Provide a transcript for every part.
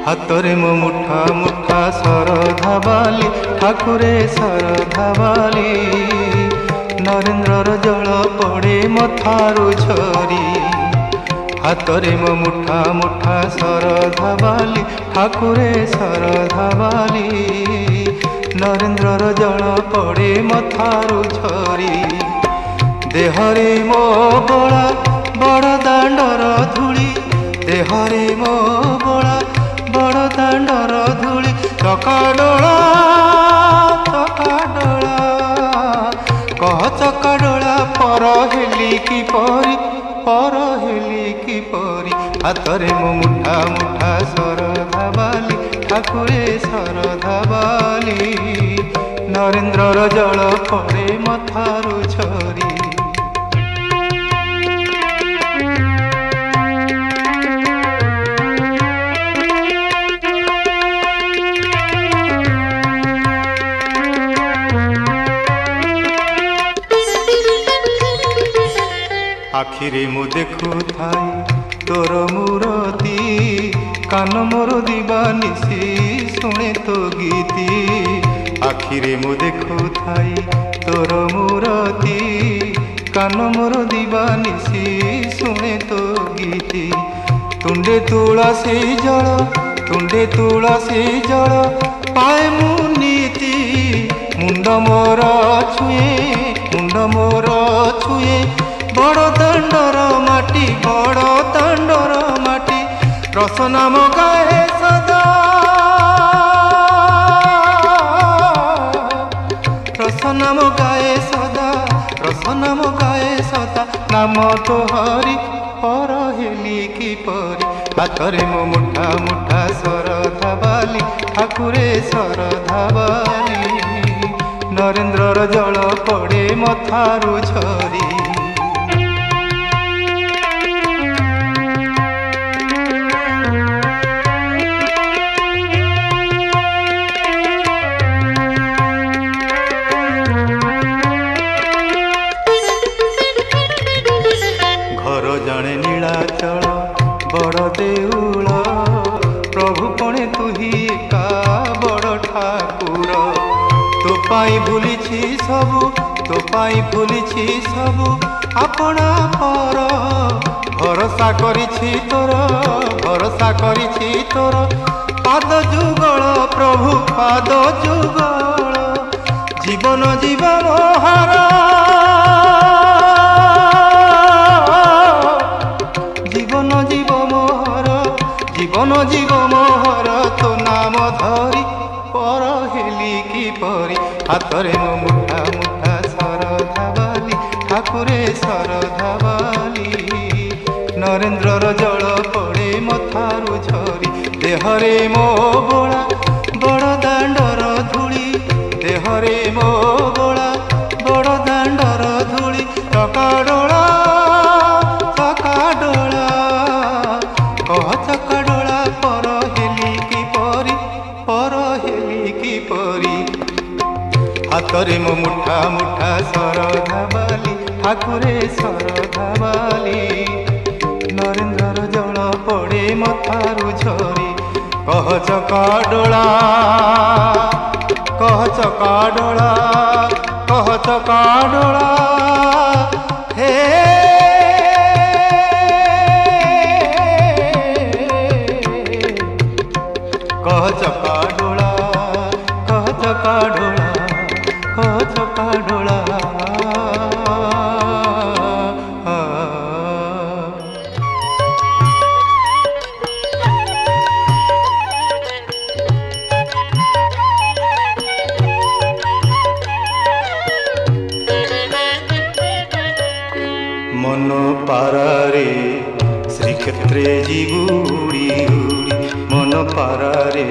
हातरे मो मुठा मुठा सरधा बाली ठाकुरे सरधा बाली नरेंद्रर जल पड़े मथारू झरी हातरे मो मुठा मुठा सरधा बाली ठाकुरे सरधा बाली नरेंद्रर जल पड़े मथारू झरी देहरे मो बड़ा बड़ दांडर धूली देहरे मो बड़ा बड़ दांडर धूली चकाडोला कह चकाडोला पर हेली की परी हातरे मो मुठा मुठा सरधा बाली ठाकुरे सरधा बाली नरेंद्रर जल पड़े मथारू झरी आखिरे मु देखु थाई तोर मूरती कान मोर दीवानिसी शुणे तो गीती आखिरे मु देखु थाई तोर मूरती कान मोर दीवानिसी शुणे तो गीती तुंडे तुलसी जल पाए मु नीति मुंड मोर छुए बड़ दांडर माटी रस नाम गाए सदा रस नाम गाए सदा नाम तो हरि पर हेली की परी हातरे मो मुठा मुठा सरधा बाली ठाकुरे सरधा बाली नरेंद्रर जल पड़े मथारू झरी जाने नीलाचल बड़ देउल प्रभु कणे तुही का बड़ ठाकुर तो पाई भूलिछि सबु अपना पर भरोसा करिछि तोर पाद जुगल प्रभु पाद जुगल जीवन जीवन हारा जीव मोहर तो नाम धरी पर हेली की परी हातरे मो मुठा मुठा सरधा बाली ठाकुरे सरधा बाली नरेंद्रर जल पड़े मथारू झरी देहरे मो बोला बड़ दांडर धूली देहरे मो बोला बड़ दांडर धूली चकाडोला कह चकाडोला पर हेली की परी हातरे मो मुठा मुठा सरधा बाली ठाकुरे सरधा बाली नरेंद्रर जल पड़े मथारू झरी कह चकाडोला हे कह चकाडोला मन पारारे श्रीक्षेत्रे जीवुड़ी मन पारारे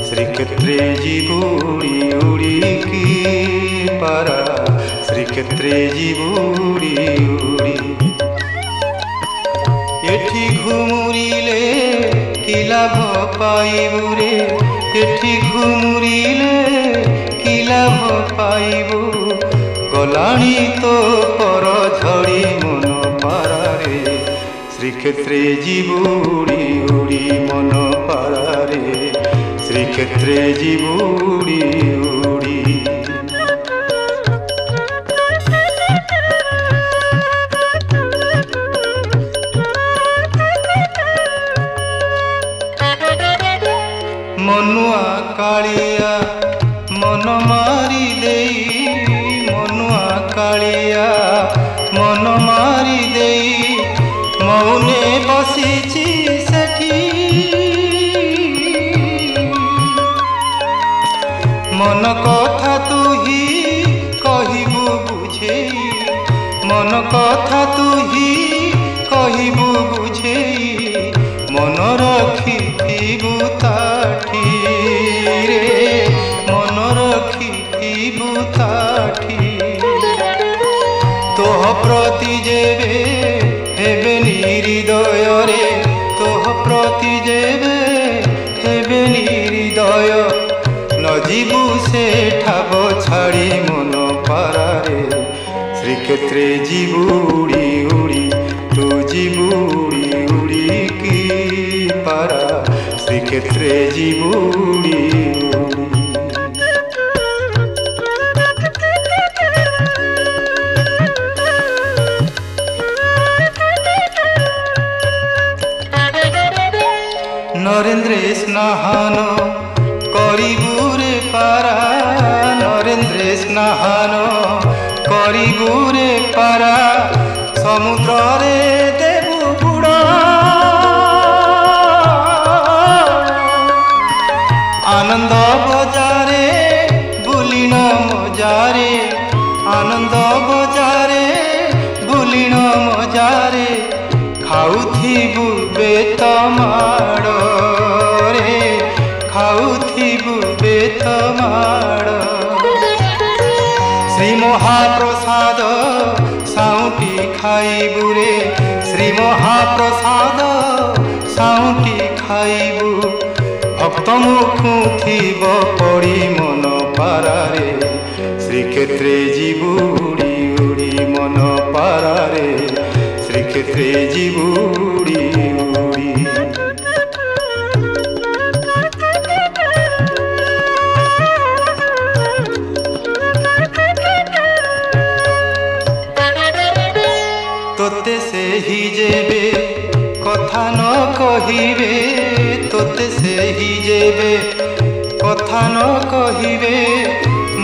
श्रीक्षेत्रे जीवुड़ी उड़ी की पारा श्रीक्षेत्रे जीवुड़ी उड़ी एठी घुमुरिले कि लाभ पाइबु रे एठी घुमुरिले कि लाभ पाइबु गलाणी तो पर झड़ी मन पारारे श्रीक्षेत्रे जीवु उड़ी उड़ी मन पारारे श्रीक्षेत्रे जीवु उड़ी उड़ी मनुआ कालिया मन मारी देई मनुआ कालिया मन मारी देई मौने बसीची सेठी मन कथा तू ही कहिबु बुझेई मन कथा तू ही कहिबु बुझेई मन रखिथिबु ताठी रे मन रखिथिबु ताठी तोह प्रति जेबे हेबे हृदय रे तोह प्रति जेबे हेबे हृदय न जीवु से ठाब छाड़ी मन पारारे श्रीक्षेत्रे जीवु उड़ी उड़ी तू जीवु उड़ी उड़ी की पारा श्रीक्षेत्रे जीवु उड़ी उड़ी नरेंद्र स्नान करिबुरे पारा नरेंद्र स्नान करिबुरे पारा समुद्र रे देबु बुड़ा आनंद बजारे बुलिन मजारे आनंद बजारे बुलिन मजारे खाउथिबु बेत माड़ रे खाउथिबु बेत माड़ श्री महाप्रसाद साउटी खाइबु रे श्री महाप्रसाद साउटी खाइबु भक्त मुखु थिब पड़ी मन पारारे श्रीक्षेत्रे जीवु उड़ी उड़ी मन पारारे श्रीक्षेत्रे जीवु उड़ी उड़ी तोते से ही जेबे कथा न कहिबे तोते से ही जेबे कथा न कहिबे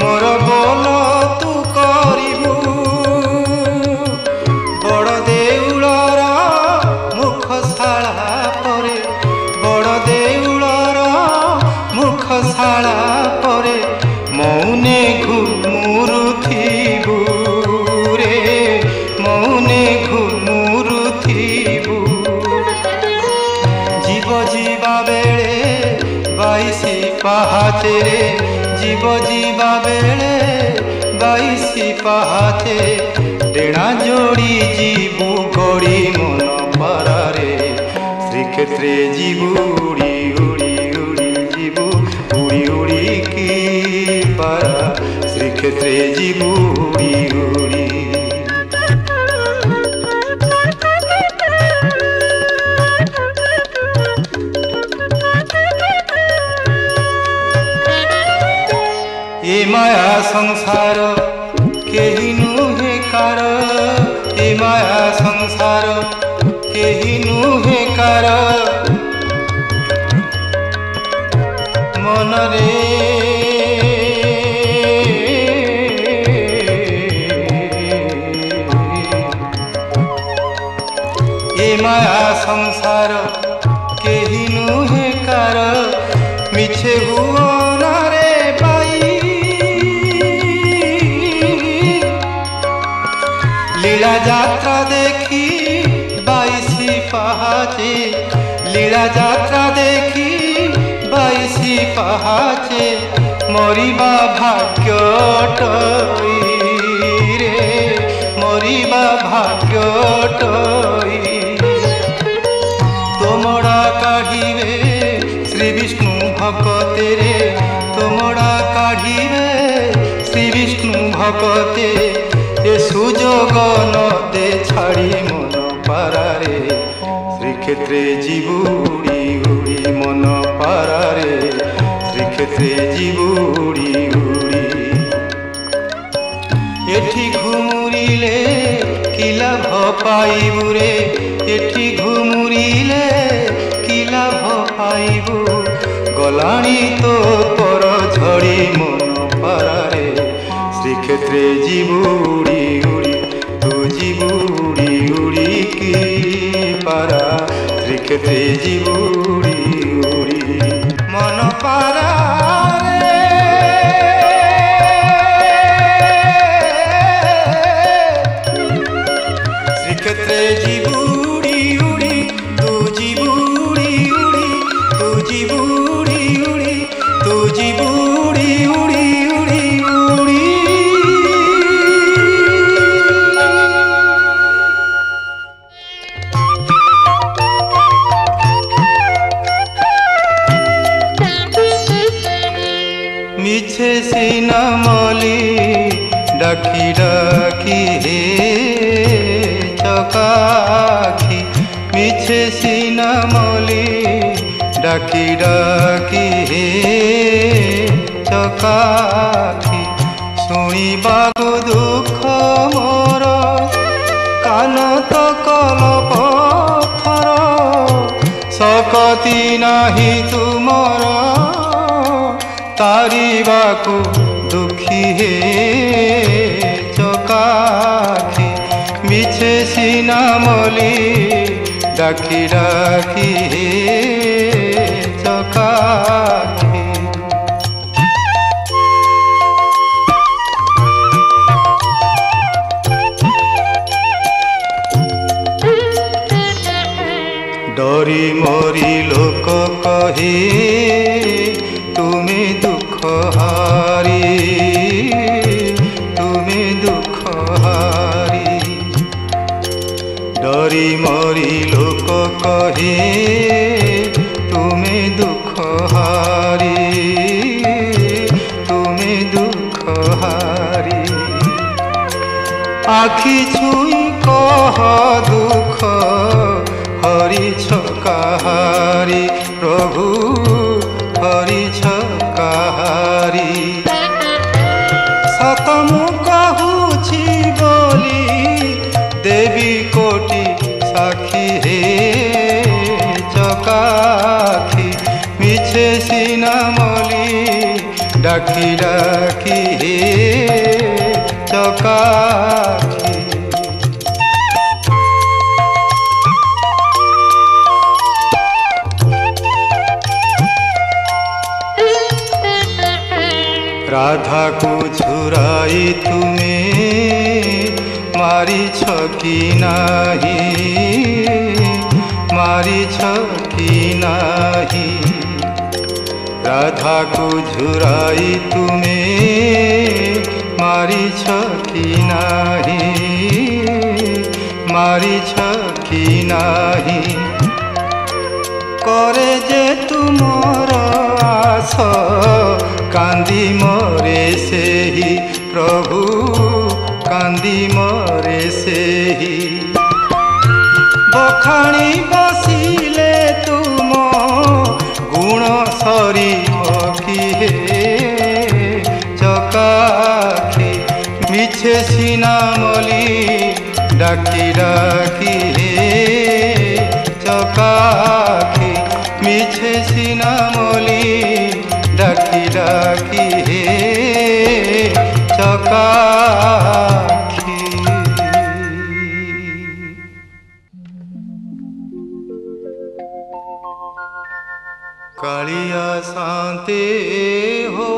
मोर बोल तू करिबु बड़ देउलर मुखशाला परे बड़ देउलर मुखशाला परे मौने घुमुरुथिबु रे मौने घुमुरुथिबु जीव जीवा बेले बाईसी पाहाचे रे जीव जीवा बेले बाईसी पाहाचे डेणा जोड़ी जीवु गड़ी मन पारारे श्रीक्षेत्रे जीवु उड़ी उड़ी उड़ी जीवु उड़ी उड़ी की पारा श्रीक्षेत्रे जीवु उड़ी उड़ी ए माया संसार केही नुहे कार ए माया संसार केही नुहे कार मन रे ए माया संसार केही नुहे कार मिछे हुआ रे बाई लीला यात्रा देखी बाईसी पहाचे लीला यात्रा देखी बाईसी पहाचे मरिबा भाग्य टई रे मरिबा भाग्य टई तोमड़ा काढ़िबे श्री विष्णु भक्ते रे तोमड़ा काढ़िबे श्री विष्णु भक्ते ए सुजोग न दे छाड़ी मन पारारे শ্রীক্ষেত্রে জীবু উড়ি উড়ি মন পারারে শ্রীক্ষেত্রে জীবু উড়ি উড়ি এঠি ঘুমুরিলে কি লাভ পাইবু রে এঠি ঘুমুরিলে কি লাভ পাইবু গলাণী তো পর ঝড়ি মন পারারে শ্রীক্ষেত্রে জীবু উড়ি উড়ি তু জীবু উড়ি উড়ি কি পারা শ্রীক্ষেত্রে জীবু উড়ি উড়ি মন পারা শ্রীক্ষেত্রে জীবু উড়ি উড়ি তু জীবু উড়ি উড়ি তু জীবু উড়ি উড়ি তু জীবু উড়ি উড়ি উড়ি উড়ি মিছে সিনা মলি ডাকি ডাকি হে চকাখি মিছে সিনা মলি ডাকি ডাকি হে চকাখি শুনিবাকু দুঃখ মোর কান তো কল পথর শকতি নাহি তুমর তারিবাকু দুঃখী হে চকাখি মিছে সিনা মলি ডাকি ডাকি হে চকাখি ডরি মরি লোক কহে তুমি দুঃখ হারি তুমি দুঃখ হারি ডরি মরি লোক কহে তুমি দুঃখ হারি তুমি দুঃখ হারি আখি ছুঁই কহ দুঃখ হরিছ কাহারি প্রভু হরিছ কাহারি সত মু কহুছি বলি দেবী কোটি সাক্ষী হে চকাখি মিছে সিনা মলি ডাকি ডাকি হে চকাখি রাধা কু ঝুরাই তুমি মারিছ কি নাহি মারিছ কি নাহি রাধা কু ঝুরাই তুমি মারিছ কি নাহি মারিছ কি নাহি করে যে তুমর আস কান্দি মরে সেহি প্রভু কান্দি মরে সেহি বখাণী বসিলে তুম গুণ সরিব কি হে চকাখি মিছে সিনা মলি ডাকি ডাকি হে চকাখি মিছে সিনা মলি ডাকি ডাকি হে চকাখি কালিয়া শান্তি হো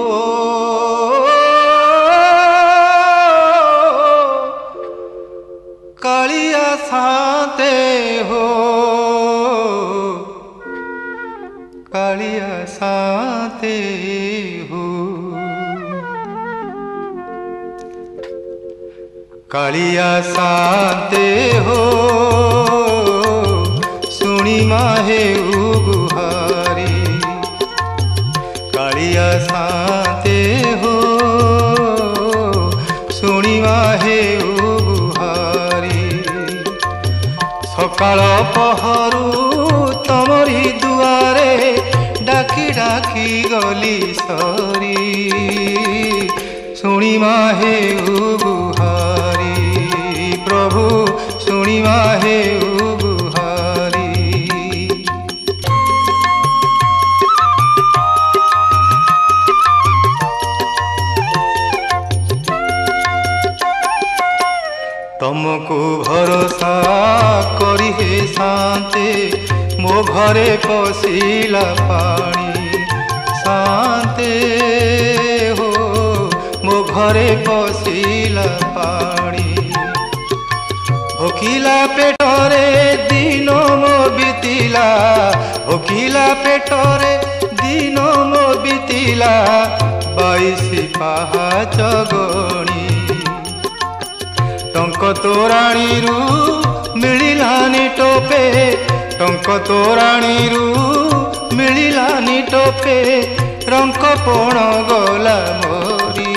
কালিয়া শান্তি হো কালিয়া শান্তি হো কালিয়া শান্তি হো শুনি মাহে গুহারি কালিয়া শান্তি হো শুনি মাহে গুহারি सकाळ पहरु तमरी दुआरे डाकी डाकी गली सरी शुणिमा हे गुहारी प्रभु शुणिमा हे गुहारी। तुमको भरोसा करी हे शांते मो घरे पशिला पानी शांते हो मो घरे पशिला पानी भोकिला पेटरे दिन मो बीतिला भोकिला पेटरे दिन मो बीतिला 22 पाहाच गणी टंक तोराणी मिलानी टोपे टंक तोराणी मिलानी टोपे रंक पण गला मोरी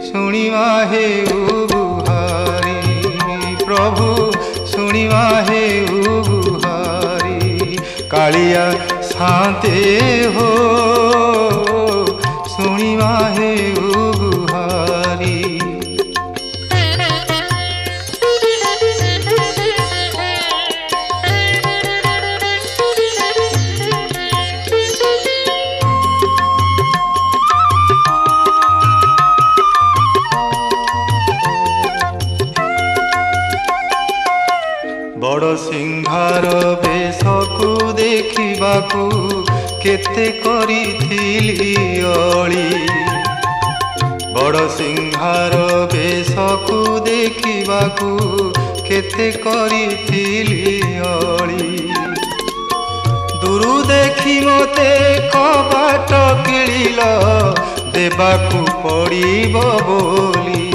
शुणिमा हे गुहारी प्रभु शुणिमा हे गुहारी। कालिया शांते हो शुणिमा हे गुहारी। बड़ सिंहार बेशकु देखिबाकू केते करिथिली अली बड़ सिंहार बेशकु देखिबाकू केते करिथिली अली दूरु देखि मते कबाट किलिल देबाकू पड़िबो बोली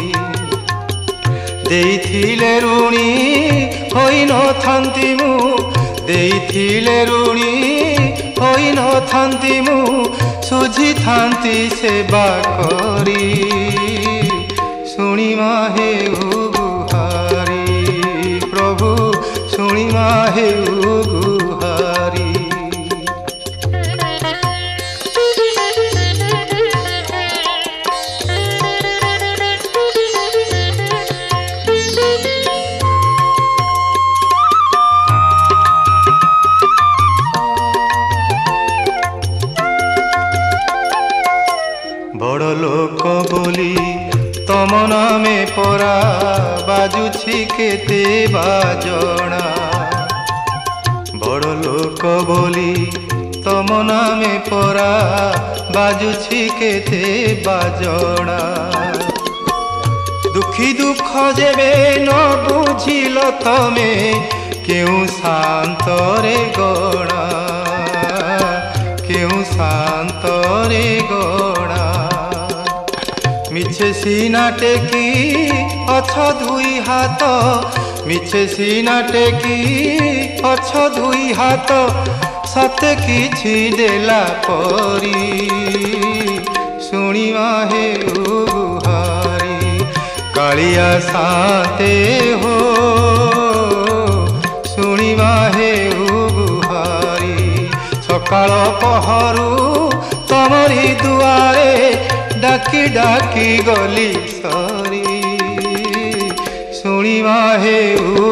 देइथिले ऋणी होई न थांती मु देइथिले ऋणी होई न थांती मु सुझी थांती सेवा करी शुणिमा हे गुहारी प्रभु शुणिमा हे गुहारी। बड़ लोक बोली तम नामे परा बाजुछि केते बाजणा बड़ लोक बोली तम नामे परा बाजुछि केते बाजणा दुखी दुख जेबे न बुझिल तमे केउ शांतरे गणा केउ शांतरे गणा मिछे सीना टेकी अछ दुई हाथ मिछे सीना टेकी अछ दुई हाथ सते किछि देला परी शुणिमा हे गुहारी। कालिया शांते हो शुणिमा हे गुहारी सकाळ पहरु तमरी दुआरे डाकी डाकी गली सरी शुणिमा हे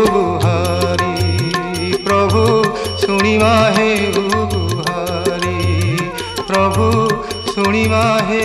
गुहारी प्रभु शुणिमा हे गुहारी प्रभु शुणिमा हे